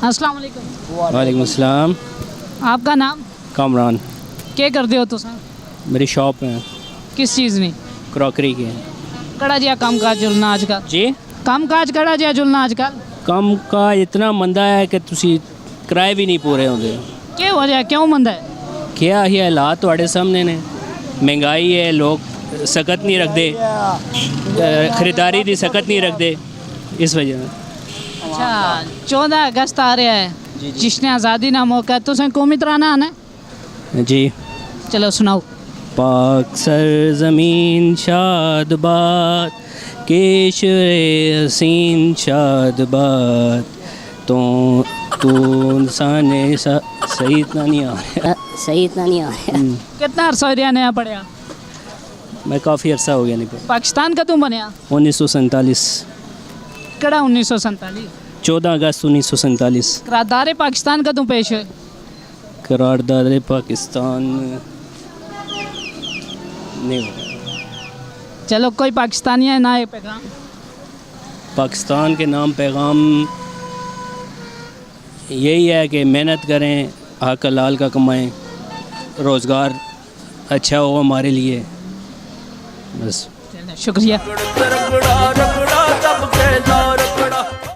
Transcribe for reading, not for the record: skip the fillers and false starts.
अस्सलाम वालेकुम। वालेकुम अस्सलाम। आपका नाम? कामरान। क्या करते हो तुम? मेरी शॉप है किस चीज़ में? क्रॉकरी की। कड़ा जिहा काम काज चलना अजकल? जी काम काज कड़ा जिहा चलना अजकल? ਕੰਮ का इतना मंदा है कि ਤੁਸੀਂ ਕਿਰਾਏ ਵੀ ਨਹੀਂ ਪੂਰੇ ਹੁੰਦੇ। ਕੀ ਵਜ੍ਹਾ ਕਿਉਂ ਮੰਦਾ ਹੈ? क्या ही हालात ਤੁਹਾਡੇ ਸਾਹਮਣੇ ਨੇ। महंगाई है, लोग सकत नहीं रखते, ख़रीदारी की सकत नहीं रखते, इस वजह से। अच्छा, 14 अगस्त आ रहा है, जश्न आज़ादी का मौका, तुसें कौमी तराना आना है? जी। चलो सुनाओ। पाक सरज़मीन शादबाद केशरे हसीन शादबाद तो तू इंसान सही इतना नहीं आ रहा। सही इतना नहीं आ रहा। कितना अरसा एरिया नया पढ़िया? मैं काफ़ी अरसा हो गया नहीं पढ़ा। पाकिस्तान का तुम बनया? 1947। कड़ा 1947? 14 अगस्त 1947। करारदार पाकिस्तान का तुम पेश है? करारदाद पाकिस्तान नहीं हो। चलो कोई पाकिस्तानी है ना है पैगाम? पाकिस्तान के नाम पैगाम यही है कि मेहनत करें, हक हलाल का कमाएं, रोज़गार अच्छा हो हमारे लिए, बस। शुक्रिया।